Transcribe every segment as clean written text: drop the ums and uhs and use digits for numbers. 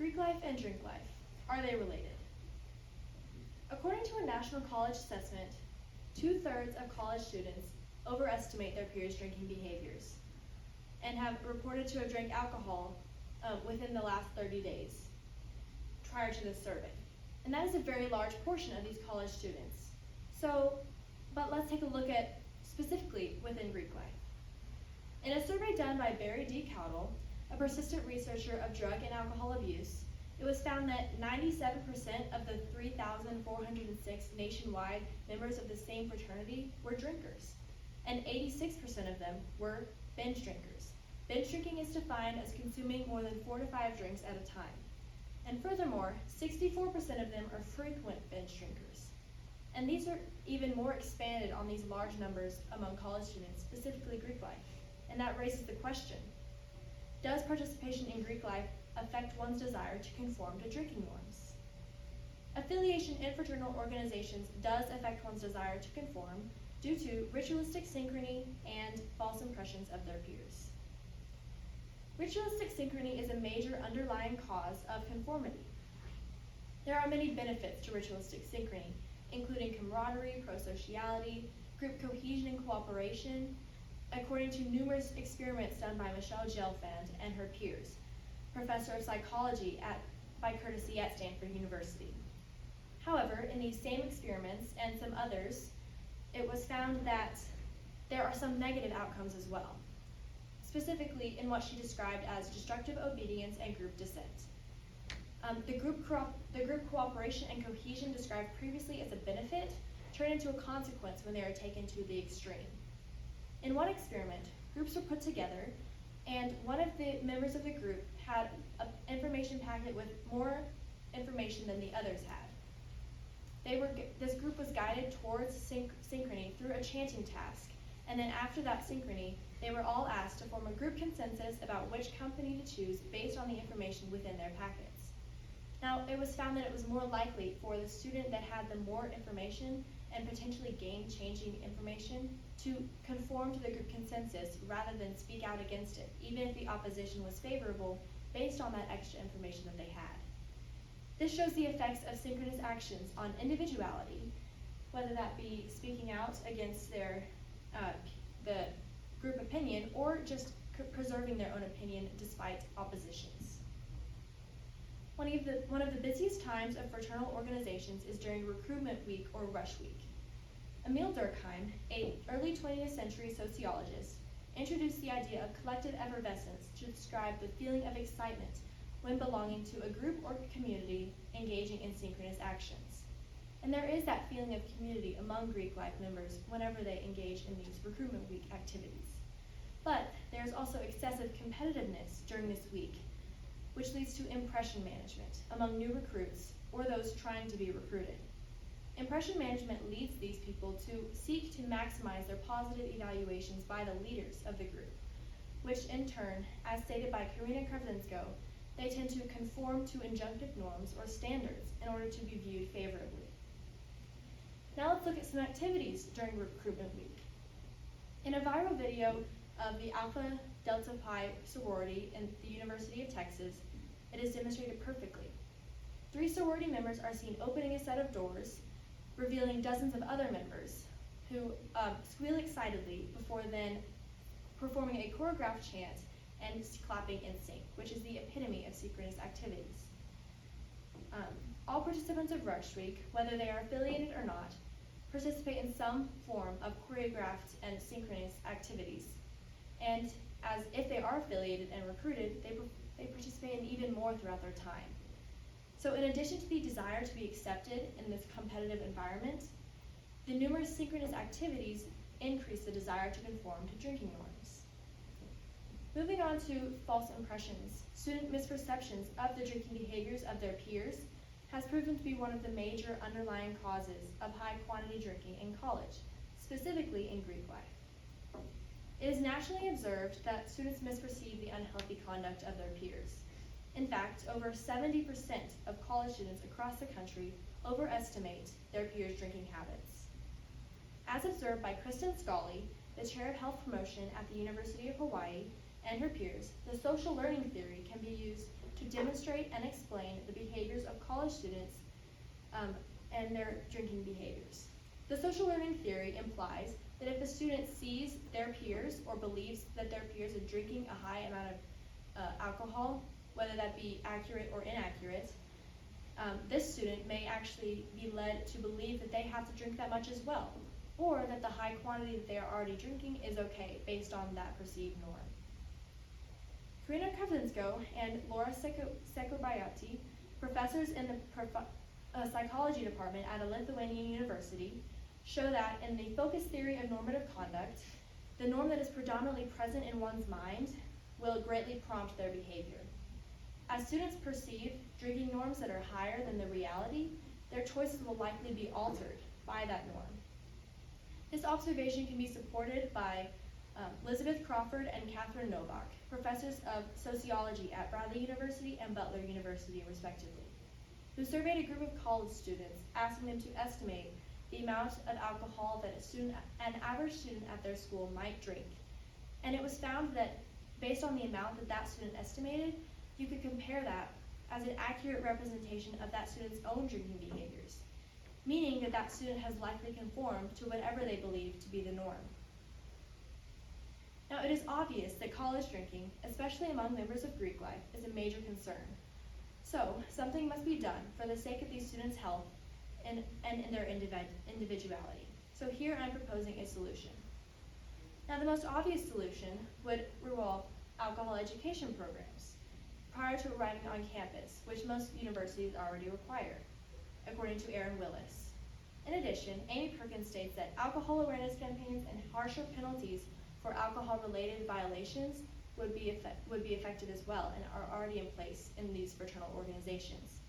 Greek life and drink life, are they related? According to a national college assessment, 2/3 of college students overestimate their peers' drinking behaviors and have reported to have drank alcohol within the last 30 days prior to this survey. And that is a very large portion of these college students. But let's take a look at specifically within Greek life. In a survey done by Barry D. Cowdell, a persistent researcher of drug and alcohol abuse, it was found that 97% of the 3,406 nationwide members of the same fraternity were drinkers, and 86% of them were binge drinkers. Binge drinking is defined as consuming more than 4 to 5 drinks at a time. And furthermore, 64% of them are frequent binge drinkers. And these are even more expanded on these large numbers among college students, specifically Greek life. And that raises the question, does participation in Greek life affect one's desire to conform to drinking norms? Affiliation in fraternal organizations does affect one's desire to conform due to ritualistic synchrony and false impressions of their peers. Ritualistic synchrony is a major underlying cause of conformity. There are many benefits to ritualistic synchrony, including camaraderie, prosociality, group cohesion and cooperation, according to numerous experiments done by Michelle Gelfand and her peers, professor of psychology by courtesy at Stanford University. However, in these same experiments and some others, it was found that there are some negative outcomes as well, specifically in what she described as destructive obedience and group dissent. The group cooperation and cohesion described previously as a benefit turned into a consequence when they are taken to the extreme. In one experiment, groups were put together, and one of the members of the group had an information packet with more information than the others had. This group was guided towards synchrony through a chanting task, and then after that synchrony, they were all asked to form a group consensus about which company to choose based on the information within their packets. Now, it was found that it was more likely for the student that had the more information and potentially game-changing information to conform to the group consensus rather than speak out against it, even if the opposition was favorable based on that extra information that they had. This shows the effects of synchronous actions on individuality, whether that be speaking out against the group opinion or just preserving their own opinion despite oppositions. One of the busiest times of fraternal organizations is during recruitment week or rush week. Emil Durkheim, an early 20th century sociologist, introduced the idea of collective effervescence to describe the feeling of excitement when belonging to a group or community engaging in synchronous actions. And there is that feeling of community among Greek life members whenever they engage in these recruitment week activities. But there is also excessive competitiveness during this week, which leads to impression management among new recruits or those trying to be recruited. Impression management leads these people to seek to maximize their positive evaluations by the leaders of the group, which in turn, as stated by Karina Karvinsko, they tend to conform to injunctive norms or standards in order to be viewed favorably. Now let's look at some activities during recruitment week. In a viral video of the Alpha Delta Pi sorority in the University of Texas, it is demonstrated perfectly. 3 sorority members are seen opening a set of doors, revealing dozens of other members who squeal excitedly before then performing a choreographed chant and clapping in sync, which is the epitome of synchronous activities. All participants of Rush Week, whether they are affiliated or not, participate in some form of choreographed and synchronous activities. And as if they are affiliated and recruited, they participate in even more throughout their time. So in addition to the desire to be accepted in this competitive environment, the numerous synchronous activities increase the desire to conform to drinking norms. Moving on to false impressions, student misperceptions of the drinking behaviors of their peers has proven to be one of the major underlying causes of high quantity drinking in college, specifically in Greek life. It is nationally observed that students misperceive the unhealthy conduct of their peers. In fact, over 70% of college students across the country overestimate their peers' drinking habits. As observed by Kristen Scully, the chair of health promotion at the University of Hawaii, and her peers, the social learning theory can be used to demonstrate and explain the behaviors of college students and their drinking behaviors. The social learning theory implies that if a student sees their peers or believes that their peers are drinking a high amount of alcohol, whether that be accurate or inaccurate, this student may actually be led to believe that they have to drink that much as well, or that the high quantity that they are already drinking is okay based on that perceived norm. Karina Kravzinsko and Laura Sekobayati, professors in the psychology department at a Lithuanian university, show that in the focus theory of normative conduct, the norm that is predominantly present in one's mind will greatly prompt their behavior. As students perceive drinking norms that are higher than the reality, their choices will likely be altered by that norm. This observation can be supported by Elizabeth Crawford and Catherine Novak, professors of sociology at Bradley University and Butler University, respectively, who surveyed a group of college students, asking them to estimate the amount of alcohol that an average student at their school might drink. And it was found that based on the amount that student estimated, you could compare that as an accurate representation of that student's own drinking behaviors, meaning that student has likely conformed to whatever they believe to be the norm. Now, it is obvious that college drinking, especially among members of Greek life, is a major concern. So, something must be done for the sake of these students' health and in their individuality. So here I'm proposing a solution. Now, the most obvious solution would revolve alcohol education programs prior to arriving on campus, which most universities already require, according to Aaron Willis. In addition, Amy Perkins states that alcohol awareness campaigns and harsher penalties for alcohol-related violations would be effective as well and are already in place in these fraternal organizations.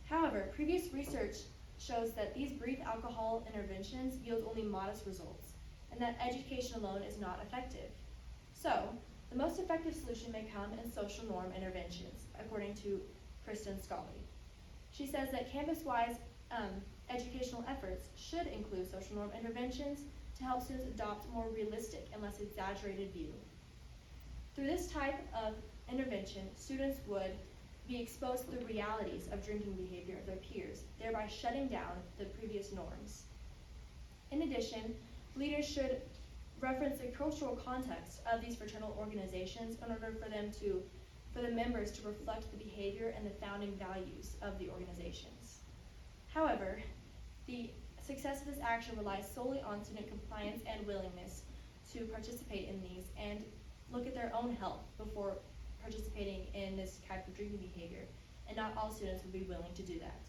However, previous research shows that these brief alcohol interventions yield only modest results, and that education alone is not effective. So, the most effective solution may come in social norm interventions, according to Kristen Scully. She says that campus-wide educational efforts should include social norm interventions to help students adopt a more realistic and less exaggerated view. Through this type of intervention, students would be exposed to the realities of drinking behavior of their peers, thereby shutting down the previous norms. In addition, leaders should reference the cultural context of these fraternal organizations in order for the members to reflect the behavior and the founding values of the organizations. However, the success of this action relies solely on student compliance and willingness to participate in these and look at their own health before participating in this type of drinking behavior, and not all students would be willing to do that.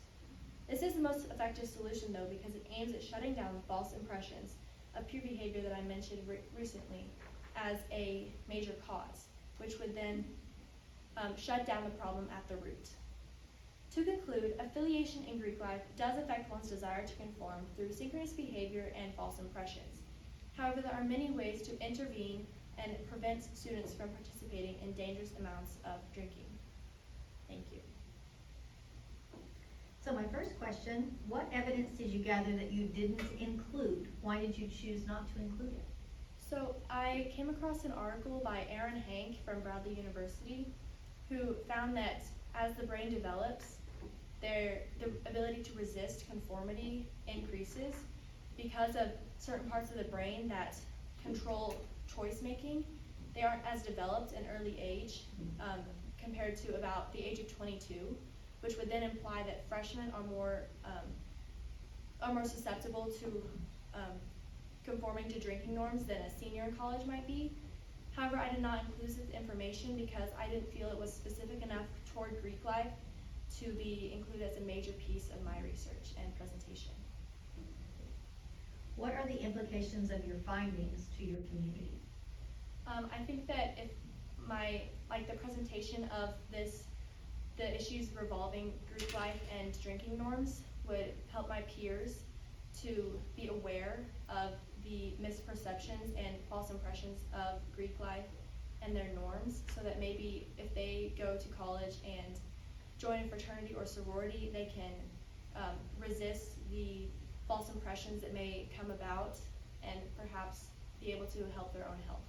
This is the most effective solution, though, because it aims at shutting down the false impressions of peer behavior that I mentioned recently as a major cause, which would then shut down the problem at the root. To conclude, affiliation in Greek life does affect one's desire to conform through synchronous behavior and false impressions. However, there are many ways to intervene and prevent students from participating in dangerous amounts of drinking. Thank you. So my first question, what evidence did you gather that you didn't include? Why did you choose not to include it? So I came across an article by Aaron Hank from Bradley University, who found that as the brain develops, the ability to resist conformity increases because of certain parts of the brain that control choice making. They aren't as developed in early age compared to about the age of 22, which would then imply that freshmen are more susceptible to conforming to drinking norms than a senior in college might be. However, I did not include this information because I didn't feel it was specific enough toward Greek life to be included as a major piece of my research and presentation. What are the implications of your findings to your community? I think that if the presentation of the issues revolving Greek life and drinking norms would help my peers to be aware of the misperceptions and false impressions of Greek life and their norms, so that maybe if they go to college and join a fraternity or sorority, they can resist the false impressions that may come about and perhaps be able to help their own health.